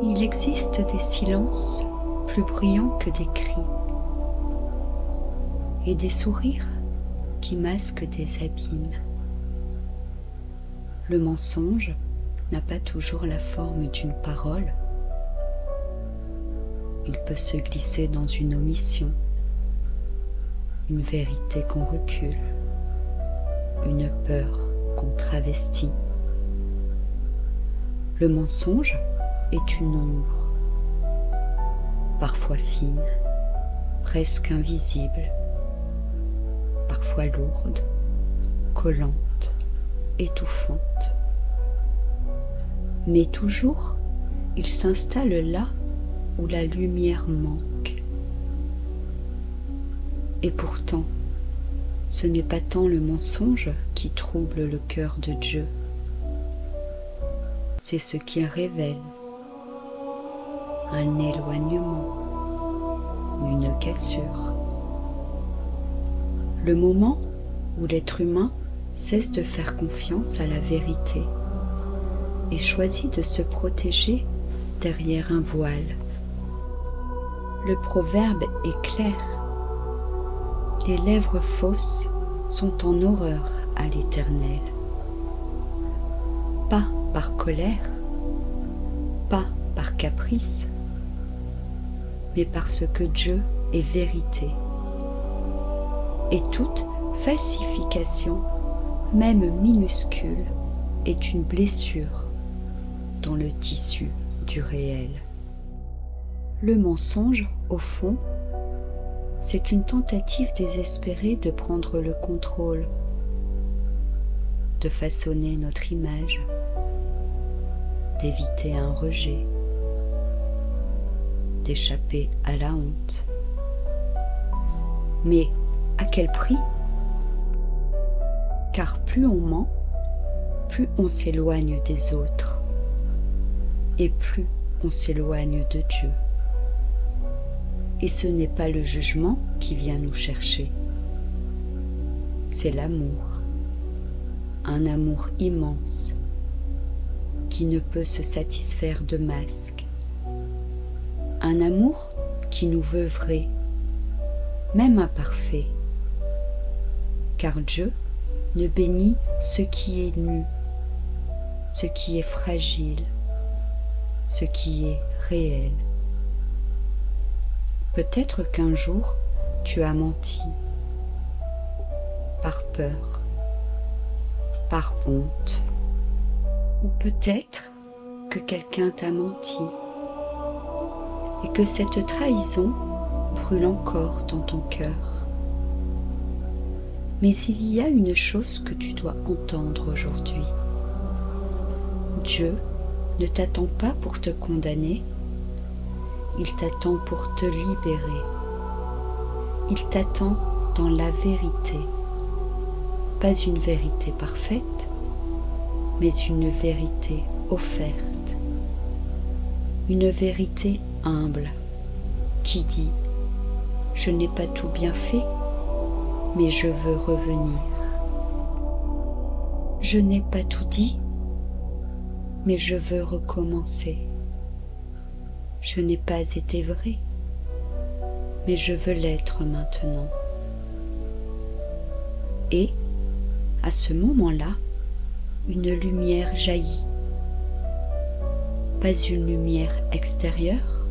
Il existe des silences plus bruyants que des cris, et des sourires qui masquent des abîmes. Le mensonge n'a pas toujours la forme d'une parole. Il peut se glisser dans une omission, une vérité qu'on recule, une peur qu'on travestit. Le mensonge est une ombre, parfois fine, presque invisible, parfois lourde, collante, étouffante. Mais toujours, il s'installe là où la lumière manque. Et pourtant, ce n'est pas tant le mensonge qui trouble le cœur de Dieu, c'est ce qu'il révèle, un éloignement, une cassure. Le moment où l'être humain cesse de faire confiance à la vérité et choisit de se protéger derrière un voile. Le proverbe est clair. Les lèvres fausses sont en horreur à l'Éternel. Pas par colère, pas par caprice, mais parce que Dieu est vérité. Et toute falsification, même minuscule, est une blessure dans le tissu du réel. Le mensonge, au fond, c'est une tentative désespérée de prendre le contrôle, de façonner notre image, d'éviter un rejet, d'échapper à la honte. Mais à quel prix? Car plus on ment, plus on s'éloigne des autres, et plus on s'éloigne de Dieu. Et ce n'est pas le jugement qui vient nous chercher, c'est l'amour, un amour immense qui ne peut se satisfaire de masques, un amour qui nous veut vrai, même imparfait, car Dieu ne bénit ce qui est nu, ce qui est fragile, ce qui est réel. Peut-être qu'un jour, tu as menti, par peur, par honte, ou peut-être que quelqu'un t'a menti, et que cette trahison brûle encore dans ton cœur. Mais il y a une chose que tu dois entendre aujourd'hui. Dieu ne t'attend pas pour te condamner, il t'attend pour te libérer. Il t'attend dans la vérité. Pas une vérité parfaite, mais une vérité offerte. Une vérité humble qui dit « Je n'ai pas tout bien fait, mais je veux revenir. Je n'ai pas tout dit, mais je veux recommencer. Je n'ai pas été vrai, mais je veux l'être maintenant. » Et, à ce moment-là, une lumière jaillit. Pas une lumière extérieure,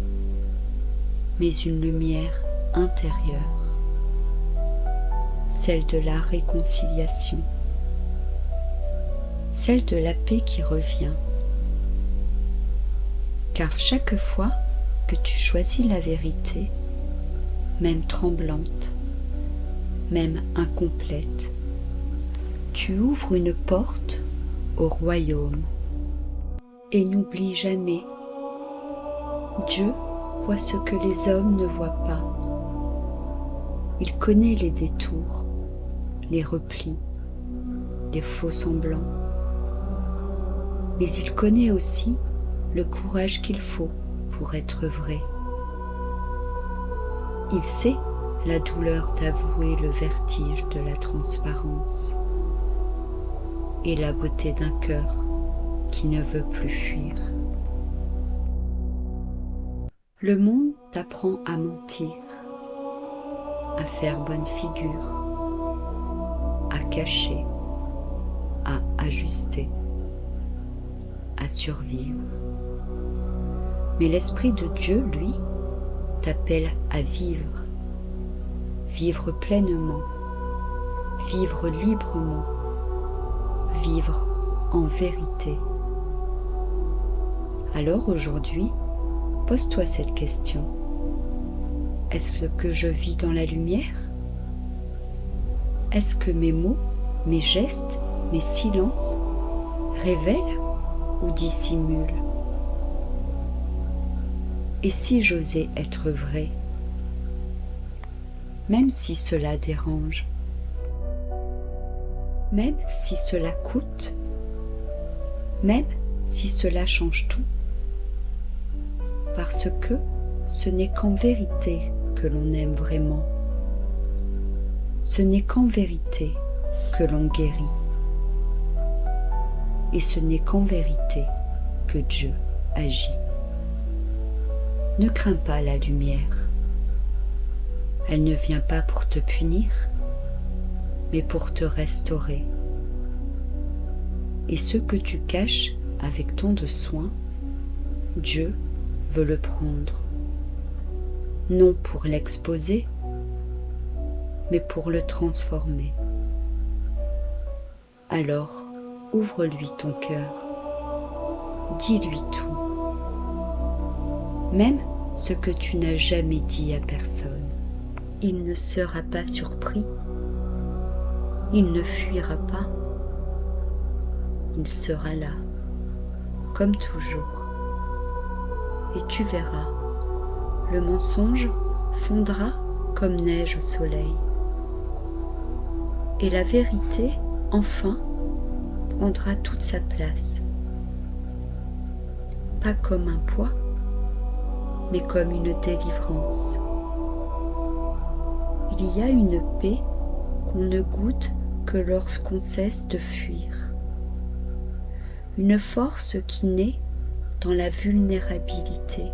mais une lumière intérieure. Celle de la réconciliation. Celle de la paix qui revient. Car chaque fois que tu choisis la vérité, même tremblante, même incomplète, tu ouvres une porte au royaume. Et n'oublie jamais, Dieu voit ce que les hommes ne voient pas. Il connaît les détours, les replis, les faux semblants. Mais il connaît aussi le courage qu'il faut pour être vrai. Il sait la douleur d'avouer le vertige de la transparence et la beauté d'un cœur qui ne veut plus fuir. Le monde t'apprend à mentir, à faire bonne figure, à cacher, à ajuster, à survivre. Mais l'Esprit de Dieu, lui, t'appelle à vivre, vivre pleinement, vivre librement, vivre en vérité. Alors aujourd'hui, pose-toi cette question. Est-ce que je vis dans la lumière? Est-ce que mes mots, mes gestes, mes silences révèlent ou dissimulent? Et si j'osais être vrai, même si cela dérange, même si cela coûte, même si cela change tout, parce que ce n'est qu'en vérité que l'on aime vraiment, ce n'est qu'en vérité que l'on guérit, et ce n'est qu'en vérité que Dieu agit. Ne crains pas la lumière. Elle ne vient pas pour te punir, mais pour te restaurer. Et ce que tu caches avec tant de soin, Dieu veut le prendre, non pour l'exposer, mais pour le transformer. Alors, ouvre-lui ton cœur, dis-lui tout, même ce que tu n'as jamais dit à personne. Il ne sera pas surpris, il ne fuira pas, il sera là, comme toujours. Et tu verras, le mensonge fondra comme neige au soleil. Et la vérité, enfin, prendra toute sa place. Pas comme un poids, mais comme une délivrance. Il y a une paix qu'on ne goûte que lorsqu'on cesse de fuir. Une force qui naît dans la vulnérabilité.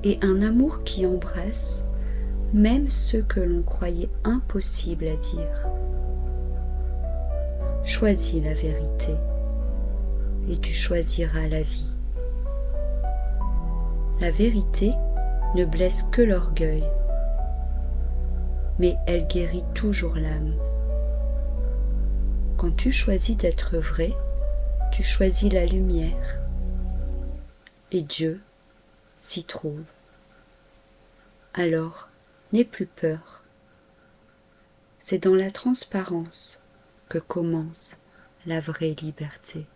Et un amour qui embrasse même ceux que l'on croyait impossibles à dire. Choisis la vérité et tu choisiras la vie. La vérité ne blesse que l'orgueil, mais elle guérit toujours l'âme. Quand tu choisis d'être vrai, tu choisis la lumière, et Dieu s'y trouve. Alors, n'aie plus peur. C'est dans la transparence que commence la vraie liberté.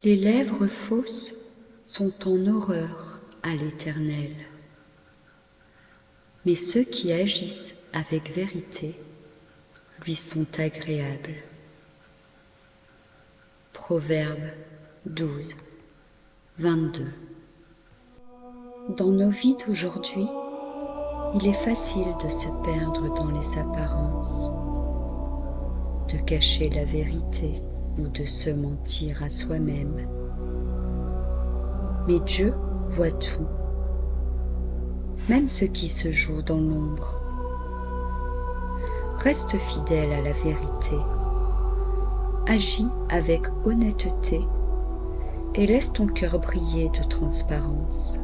Les lèvres fausses sont en horreur à l'Éternel, mais ceux qui agissent avec vérité lui sont agréables. Proverbe 12, 22. Dans nos vies d'aujourd'hui, il est facile de se perdre dans les apparences, de cacher la vérité ou de se mentir à soi-même. Mais Dieu voit tout, même ce qui se joue dans l'ombre. Reste fidèle à la vérité, agis avec honnêteté et laisse ton cœur briller de transparence.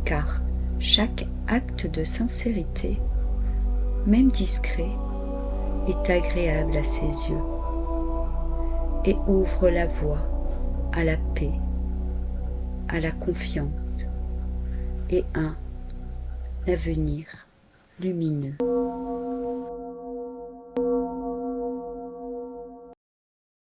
Car chaque acte de sincérité, même discret, est agréable à ses yeux et ouvre la voie à la paix, à la confiance et un avenir lumineux.